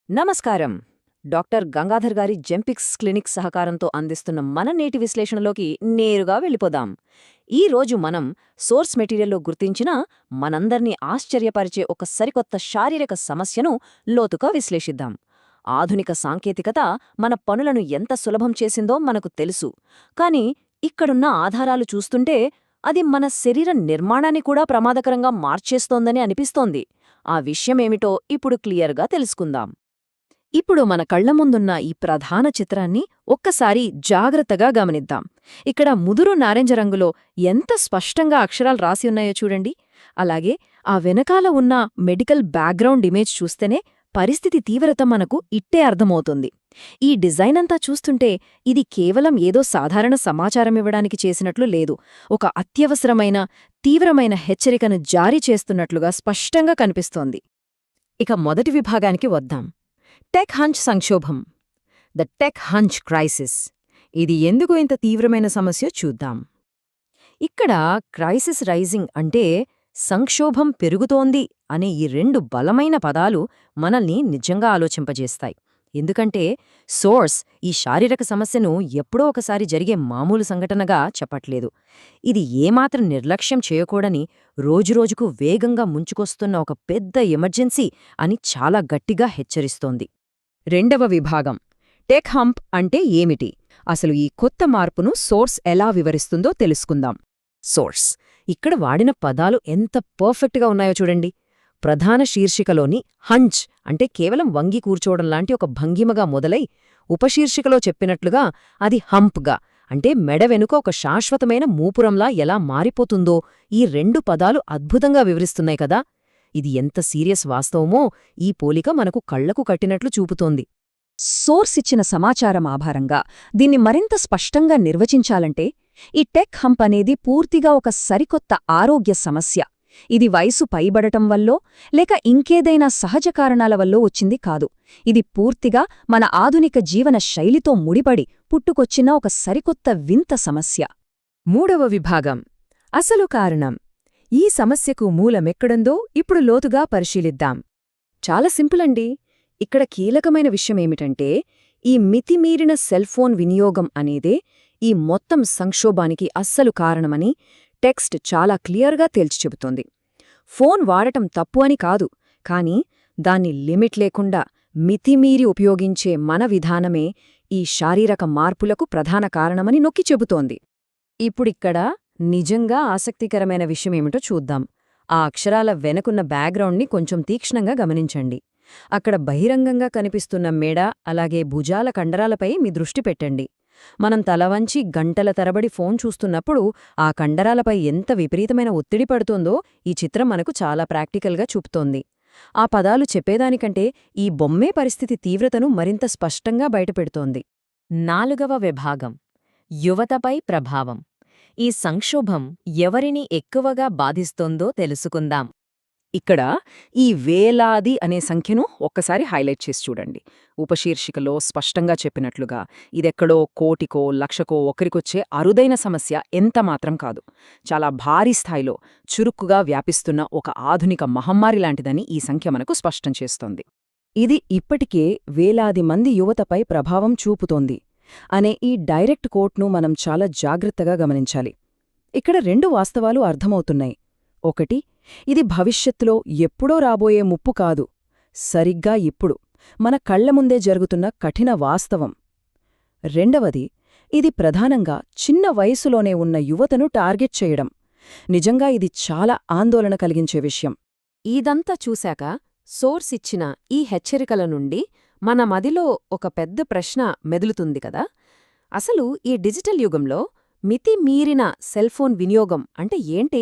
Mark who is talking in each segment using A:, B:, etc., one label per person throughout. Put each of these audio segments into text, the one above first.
A: నమస్కారం. డాక్టర్ గంగాధర్ గారి జెంపిక్స్ క్లినిక్ సహకారంతో అందిస్తున్న మన నేటి విశ్లేషణలోకి నేరుగా వెళ్ళిపోదాం. ఈ రోజు మనం సోర్స్ మెటీరియల్లో గుర్తించిన మనందర్నీ ఆశ్చర్యపరిచే ఒక సరికొత్త శారీరక సమస్యను లోతుగా విశ్లేషిద్దాం. ఆధునిక సాంకేతికత మన పనులను ఎంత సులభం చేసిందో మనకు తెలుసు, కానీ ఇక్కడున్న ఆధారాలు చూస్తుంటే అది మన శరీర నిర్మాణాన్ని కూడా ప్రమాదకరంగా మార్చేస్తోందని అనిపిస్తోంది. ఆ విషయమేమిటో ఇప్పుడు క్లియర్గా తెలుసుకుందాం. ఇప్పుడు మన కళ్ల ముందున్న ఈ ప్రధాన చిత్రాన్ని ఒక్కసారి జాగ్రత్తగా గమనిద్దాం. ఇక్కడ ముదురు నారింజ రంగులో ఎంత స్పష్టంగా అక్షరాలు రాసి ఉన్నాయో చూడండి. అలాగే ఆ వెనకాల ఉన్న మెడికల్ బ్యాక్గ్రౌండ్ ఇమేజ్ చూస్తేనే పరిస్థితి తీవ్రత మనకు ఇట్టే అర్థమవుతుంది. ఈ డిజైన్ అంతా చూస్తుంటే ఇది కేవలం ఏదో సాధారణ సమాచారమివ్వడానికి చేసినట్లు లేదు, ఒక అత్యవసరమైన తీవ్రమైన హెచ్చరికను జారీ చేస్తున్నట్లుగా స్పష్టంగా కనిపిస్తోంది. ఇక మొదటి విభాగానికి వద్దాం. టెక్ హంచ్ సంక్షోభం, ద టెక్ హంచ్ క్రైసిస్. ఇది ఎందుకు ఇంత తీవ్రమైన సమస్య చూద్దాం. ఇక్కడ క్రైసిస్ రైజింగ్ అంటే సంక్షోభం పెరుగుతోంది అనే ఈ రెండు బలమైన పదాలు మనల్ని నిజంగా ఆలోచింపజేస్తాయి. ఎందుకంటే సోర్స్ ఈ శారీరక సమస్యను ఎప్పుడో ఒకసారి జరిగే మామూలు సంఘటనగా చెప్పట్లేదు. ఇది ఏమాత్రం నిర్లక్ష్యం చేయకూడని, రోజురోజుకు వేగంగా ముంచుకొస్తున్న ఒక పెద్ద ఎమర్జెన్సీ అని చాలా గట్టిగా హెచ్చరిస్తోంది. రెండవ విభాగం, టెక్ హంప్ అంటే ఏమిటి, అసలు ఈ కొత్త మార్పును సోర్స్ ఎలా వివరిస్తుందో తెలుసుకుందాం. సోర్స్ ఇక్కడ వాడిన పదాలు ఎంత పర్ఫెక్ట్గా ఉన్నాయో చూడండి. ప్రధాన శీర్షికలోని హంచ్ అంటే కేవలం వంగి కూర్చోవడంలాంటి ఒక భంగిమగా మొదలై, ఉపశీర్షికలో చెప్పినట్లుగా అది హంప్గా అంటే మెడ వెనుక ఒక శాశ్వతమైన మూపురంలా ఎలా మారిపోతుందో ఈ రెండు పదాలు అద్భుతంగా వివరిస్తున్నాయి కదా. ఇది ఎంత సీరియస్ వాస్తవమో ఈ పోలిక మనకు కళ్లకు కట్టినట్లు చూపుతోంది. సోర్స్ ఇచ్చిన సమాచారం ఆధారంగా దీన్ని మరింత స్పష్టంగా నిర్వచించాలంటే, ఈ టెక్ హంప్ అనేది పూర్తిగా ఒక సరికొత్త ఆరోగ్య సమస్య. ఇది వయసు పైబడటం వల్లో లేక ఇంకేదైనా సహజ కారణాల వల్లో వచ్చింది కాదు. ఇది పూర్తిగా మన ఆధునిక జీవన శైలితో ముడిపడి పుట్టుకొచ్చిన ఒక సరికొత్త వింత సమస్య. మూడవ విభాగం, అసలు కారణం. ఈ సమస్యకు మూలమెక్కడుందో ఇప్పుడు లోతుగా పరిశీలిద్దాం. చాలా సింపుల్ అండి. ఇక్కడ కీలకమైన విషయమేమిటంటే, ఈ మితిమీరిన సెల్ఫోన్ వినియోగం అనేదే ఈ మొత్తం సంక్షోభానికి అస్సలు కారణమని టెక్స్ట్ చాలా క్లియర్గా తేల్చి చెబుతోంది. ఫోన్ వాడటం తప్పు అని కాదు, కానీ దాన్ని లిమిట్ లేకుండా మితిమీరి ఉపయోగించే మన విధానమే ఈ శారీరక మార్పులకు ప్రధాన కారణమని నొక్కి చెబుతోంది. ఇప్పుడిక్కడ నిజంగా ఆసక్తికరమైన విషయమేమిటో చూద్దాం. ఆ అక్షరాల వెనకున్న బ్యాక్గ్రౌండ్ని కొంచెం తీక్ష్ణంగా గమనించండి. అక్కడ బహిరంగంగా కనిపిస్తున్న మెడ అలాగే భుజాల కండరాలపై మీ దృష్టి పెట్టండి. మనం తలవంచి గంటల తరబడి ఫోన్ చూస్తున్నప్పుడు ఆ కండరాలపై ఎంత విపరీతమైన ఒత్తిడి పడుతోందో ఈ చిత్రం మనకు చాలా ప్రాక్టికల్గా చూపుతోంది. ఆ పదాలు చెప్పేదానికంటే ఈ బొమ్మే పరిస్థితి తీవ్రతను మరింత స్పష్టంగా బయటపెడుతోంది. నాలుగవ విభాగం, యువతపై ప్రభావం. ఈ సంక్షోభం ఎవరిని ఎక్కువగా బాధిస్తోందో తెలుసుకుందాం. ఇక్కడ ఈ వేలాది అనే సంఖ్యను ఒక్కసారి హైలైట్ చేసి చూడండి. ఉపశీర్షికలో స్పష్టంగా చెప్పినట్లుగా ఇదెక్కడో కోటికో లక్షకో ఒకరికొచ్చే అరుదైన సమస్య ఎంతమాత్రం కాదు. చాలా భారీ స్థాయిలో చురుక్కుగా వ్యాపిస్తున్న ఒక ఆధునిక మహమ్మారి లాంటిదని ఈ సంఖ్య మనకు స్పష్టం చేస్తోంది. ఇది ఇప్పటికే వేలాది మంది యువతపై ప్రభావం చూపుతోంది అనే ఈ డైరెక్ట్ కోట్ను మనం చాలా జాగ్రత్తగా గమనించాలి. ఇక్కడ రెండు వాస్తవాలు అర్థమవుతున్నాయి. ఒకటి, ఇది భవిష్యత్తులో ఎప్పుడో రాబోయే ముప్పు కాదు, సరిగ్గా ఇప్పుడు మన కళ్లముందే జరుగుతున్న కఠిన వాస్తవం. రెండవది, ఇది ప్రధానంగా చిన్న వయసులోనే ఉన్న యువతను టార్గెట్ చేయడం. నిజంగా ఇది చాలా ఆందోళన కలిగించే విషయం. ఇదంతా చూశాక సోర్స్ ఇచ్చిన ఈ హెచ్చరికల నుండి మన మదిలో ఒక పెద్ద ప్రశ్న మెదులుతుంది కదా. అసలు ఈ డిజిటల్ యుగంలో మితిమీరిన సెల్ఫోన్ వినియోగం అంటే ఏంటి?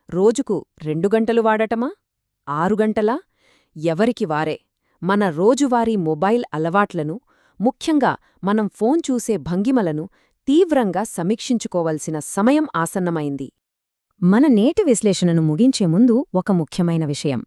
A: రోజుకు 2 గంటలు వాడటమా? 6 గంటలా? ఎవరికి వారే మన రోజువారీ మొబైల్ అలవాట్లను, ముఖ్యంగా మనం ఫోన్ చూసే భంగిమలను తీవ్రంగా సమీక్షించుకోవలసిన సమయం ఆసన్నమైంది. మన నేటి విశ్లేషణను ముగించే ముందు ఒక ముఖ్యమైన విషయం.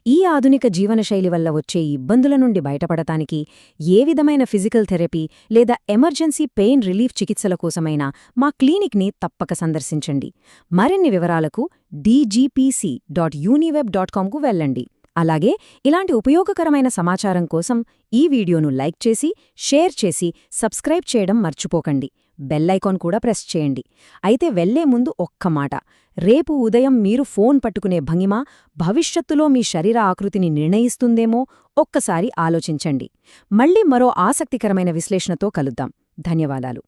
A: ఈ ఆధునిక జీవనశైలి వల్ల వచ్చే ఇబ్బందుల నుండి బయటపడటానికి ఏ విధమైన ఫిజికల్ థెరపీ లేదా ఎమర్జెన్సీ పెయిన్ రిలీఫ్ చికిత్సల కోసమైనా మా క్లినిక్ని తప్పక సందర్శించండి. మరిన్ని వివరాలకు dgpc.uniweb.com కు వెళ్ళండి.
B: అలాగే ఇలాంటి ఉపయోగకరమైన సమాచారం కోసం ఈ వీడియోను లైక్ చేసి, షేర్ చేసి, సబ్స్క్రైబ్ చేయడం మర్చిపోకండి. బెల్ ఐకాన్ కూడా ప్రెస్ చేయండి. అయితే వెళ్లే ముందు ఒక్క మాట. రేపు ఉదయం మీరు ఫోన్ పట్టుకునే భంగిమ భవిష్యత్తులో మీ శరీర ఆకృతిని నిర్ణయిస్తుందేమో ఒక్కసారి ఆలోచించండి. మళ్ళీ మరో ఆసక్తికరమైన విశ్లేషణతో కలుద్దాం. ధన్యవాదాలు.